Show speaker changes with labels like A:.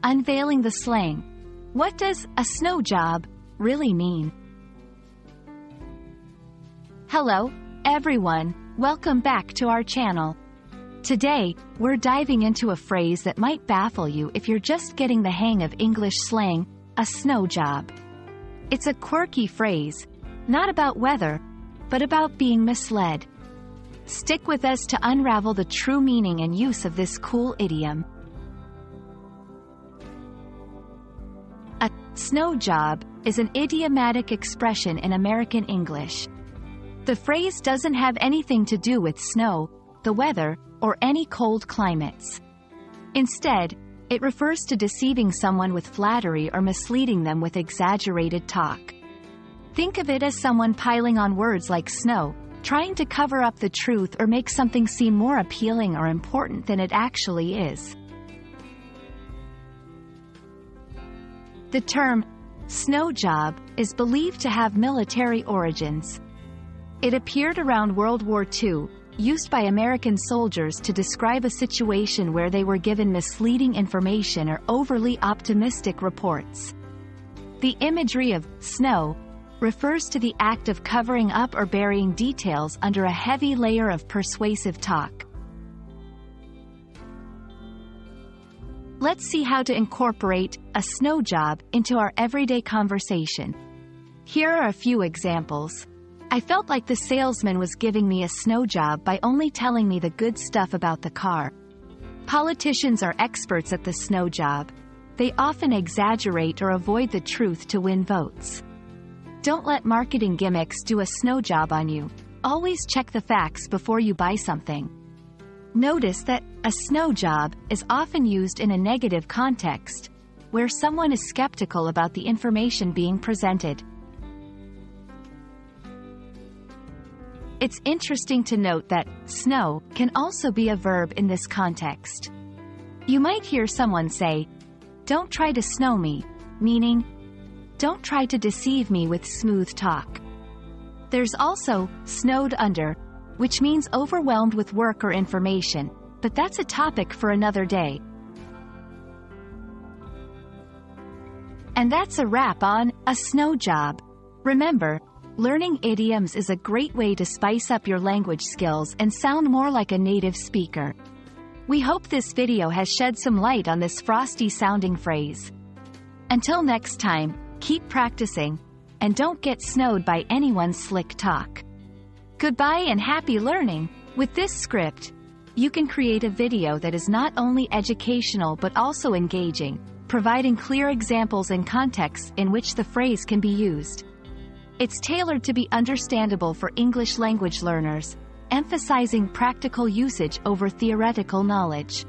A: Unveiling the Slang. What does a snow job really mean? Hello, everyone. Welcome back to our channel. Today, we're diving into a phrase that might baffle you if you're just getting the hang of English slang, a snow job. It's a quirky phrase, not about weather, but about being misled. Stick with us to unravel the true meaning and use of this cool idiom. A snow job is an idiomatic expression in American English. The phrase doesn't have anything to do with snow, the weather, or any cold climates. Instead, it refers to deceiving someone with flattery or misleading them with exaggerated talk. Think of it as someone piling on words like snow, trying to cover up the truth or make something seem more appealing or important than it actually is. The term snow job is believed to have military origins. It appeared around World War II, used by American soldiers to describe a situation where they were given misleading information or overly optimistic reports. The imagery of snow refers to the act of covering up or burying details under a heavy layer of persuasive talk. Let's see how to incorporate a snow job into our everyday conversation. Here are a few examples. I felt like the salesman was giving me a snow job by only telling me the good stuff about the car. Politicians are experts at the snow job. They often exaggerate or avoid the truth to win votes. Don't let marketing gimmicks do a snow job on you. Always check the facts before you buy something. Notice that a snow job is often used in a negative context, where someone is skeptical about the information being presented. It's interesting to note that snow can also be a verb in this context. You might hear someone say, "Don't try to snow me," meaning, don't try to deceive me with smooth talk. There's also snowed under, which means overwhelmed with work or information, but that's a topic for another day. And that's a wrap on a snow job. Remember, learning idioms is a great way to spice up your language skills and sound more like a native speaker. We hope this video has shed some light on this frosty-sounding phrase. Until next time, keep practicing, and don't get snowed by anyone's slick talk. Goodbye and happy learning! With this script, you can create a video that is not only educational but also engaging, providing clear examples and contexts in which the phrase can be used. It's tailored to be understandable for English language learners, emphasizing practical usage over theoretical knowledge.